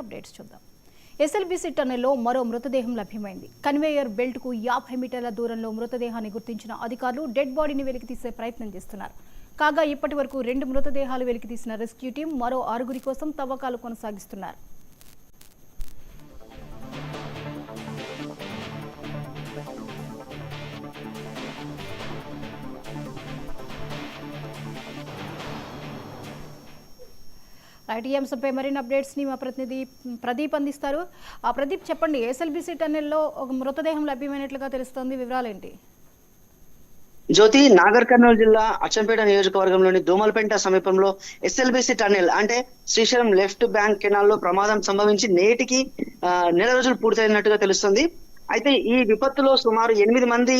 Updates చూద్దాం. SLBC టన్నెల్లో మరో మృతదేహం లభ్యమైంది. కన్వేయర్ బెల్ట్ కు 50 మీటర్ల దూరంలో మృతదేహాన్ని గుర్తించిన అధికారులు డెడ్ బాడీని వెలికితీసే ప్రయత్నం చేస్తున్నారు. కాగా ఇప్పటి వరకు 2 మృతదేహాలు వెలికితీసిన రెస్క్యూ టీం మరో 6 కోసం తవ్వకాలు కొనసాగిస్తున్నారు. రైట్, ఈ అంశంపై మరిన్ని అప్డేట్స్ ని మా ప్రతినిధి ప్రదీప్ అందిస్తారు. ప్రదీప్, చెప్పండి, ఎస్ఎల్బీసీ టన్నెల్లో ఒక మృతదేహం లభ్యమైనట్లుగా తెలుస్తోంది, వివరాలేంటి? జ్యోతి, నాగర్ కర్నూలు జిల్లా అచ్చంపేట నియోజకవర్గంలోని దోమలపెంట సమీపంలో ఎస్ఎల్బీసీ టన్నెల్ అంటే శ్రీశైలం లెఫ్ట్ బ్యాంక్ కెనాల్ లో ప్రమాదం సంభవించి నేటికి నెల రోజులు పూర్తయినట్టుగా తెలుస్తుంది. అయితే ఈ విపత్తులో సుమారు 8 మంది,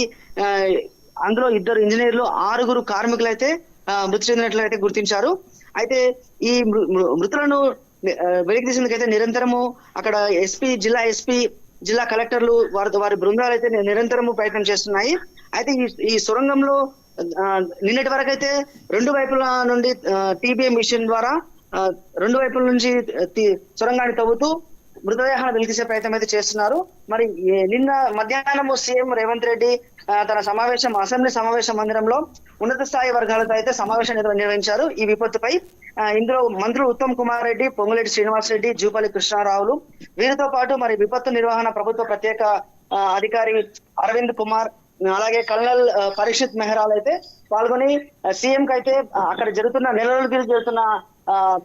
అందులో 2 ఇంజనీర్లు, 6 కార్మికులు అయితే మృతి చెందినట్లయితే గుర్తించారు. అయితే ఈ మృతులను వెలికి తీసేందుకైతే నిరంతరము అక్కడ జిల్లా ఎస్పీ, జిల్లా కలెక్టర్లు వారి బృందాలు అయితే నిరంతరము ప్రయత్నం చేస్తున్నాయి. అయితే ఈ సొరంగంలో నిన్నటి వరకు అయితే 2 వైపుల నుండి టీబీఎం మిషన్ ద్వారా 2 వైపుల నుంచి సొరంగాన్ని తవ్వుతూ మృతదేహాలను వెలికిసే ప్రయత్నం అయితే చేస్తున్నారు. మరి నిన్న మధ్యాహ్నం సీఎం రేవంత్ రెడ్డి తన అసెంబ్లీ సమావేశ మందిరంలో ఉన్నత స్థాయి వర్గాలతో అయితే సమావేశం నిర్వహించారు ఈ విపత్తుపై. ఇందులో మంత్రులు ఉత్తమ్ కుమార్ రెడ్డి, పొంగులేటి శ్రీనివాస్ రెడ్డి, జూపల్లి కృష్ణారావులు, వీరితో పాటు మరి విపత్తు నిర్వహణ ప్రభుత్వ ప్రత్యేక అధికారి అరవింద్ కుమార్, అలాగే కల్నల్ పరీక్షిత్ మెహ్రాల్ అయితే పాల్గొని సీఎం కి అయితే అక్కడ జరుగుతున్న నెల రోజులు జరుగుతున్న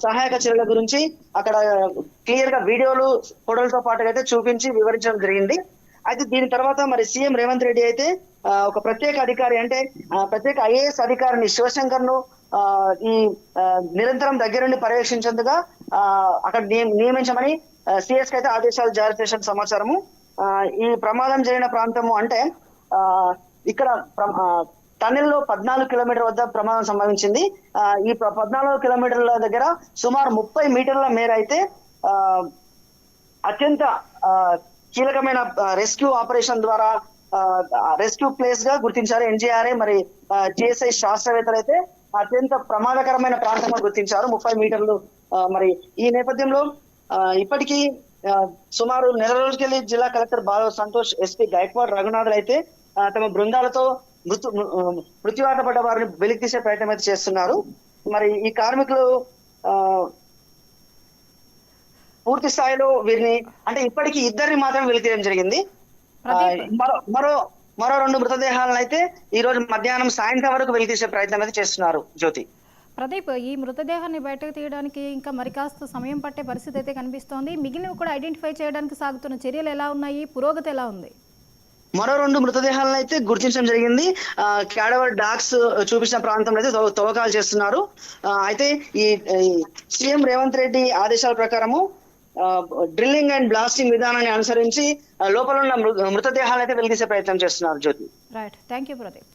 సహాయక చర్యల గురించి అక్కడ క్లియర్ గా వీడియోలు, ఫోటోలతో పాటు అయితే చూపించి వివరించడం జరిగింది. అయితే దీని తర్వాత మరి సీఎం రేవంత్ రెడ్డి అయితే ఒక ప్రత్యేక అధికారి అంటే ప్రత్యేక ఐఏఎస్ అధికారిని శివశంకర్ ను ఈ నిరంతరం దగ్గరుండి పర్యవేక్షించేందుగా అక్కడ నియమించమని సిఎస్ కి అయితే ఆదేశాలు జారీ చేసిన సమాచారము. ఈ ప్రమాదం జరిగిన ప్రాంతము అంటే ఇక్కడ టన్నెల్ లో 14 కిలోమీటర్ వద్ద ప్రమాదం సంభవించింది. ఈ 14 కిలోమీటర్ల దగ్గర సుమారు 30 మీటర్ల మేర అయితే అత్యంత కీలకమైన రెస్క్యూ ఆపరేషన్ ద్వారా రెస్క్యూ ప్లేస్ గా గుర్తించారు ఎన్జీఆర్ఏ, మరి జిఎస్ఐ శాస్త్రవేత్తలు అయితే అత్యంత ప్రమాదకరమైన ప్రాంతంగా గుర్తించారు 30 మీటర్లు. మరి ఈ నేపథ్యంలో ఇప్పటికీ సుమారు నెల రోజుకెళ్లి జిల్లా కలెక్టర్ బాల సంతోష్, ఎస్పీ గైక్వాడ్ రఘునాథులు అయితే తమ బృందాలతో మృత్యువాత పడ్డ వారిని వెలికి తీసే ప్రయత్నం అయితే చేస్తున్నారు. మరి ఈ కార్మికులు పూర్తి స్థాయిలో వీరిని అంటే ఇప్పటికీ 2 మాత్రం వెలికి తీయడం జరిగింది. మరో 2 మృతదేహాలను అయితే ఈ రోజు మధ్యాహ్నం సాయంత్రం వరకు వెలికి తీసే ప్రయత్నం అయితే చేస్తున్నారు. జ్యోతి, ప్రదీప్, ఈ మృతదేహాన్ని బయటకు తీయడానికి ఇంకా మరి కాస్త సమయం పట్టే పరిస్థితి అయితే కనిపిస్తోంది. మిగిలినవి కూడా ఐడెంటిఫై చేయడానికి సాగుతున్న చర్యలు ఎలా ఉన్నాయి, పురోగతి ఎలా ఉంది? మరో 2 మృతదేహాలను అయితే గుర్తించడం జరిగింది. క్యాడవర్ డాగ్స్ చూపించిన ప్రాంతంలో అయితే తవ్వకాలు చేస్తున్నారు. అయితే ఈ సీఎం రేవంత్ రెడ్డి ఆదేశాల ప్రకారము డ్రిల్లింగ్ అండ్ బ్లాస్టింగ్ విధానాన్ని అనుసరించి లోపల ఉన్న మృతదేహాలను అయితే వెలికిసే ప్రయత్నం చేస్తున్నారు. జ్యోతి, రైట్, థ్యాంక్ యూ ప్రదీప్.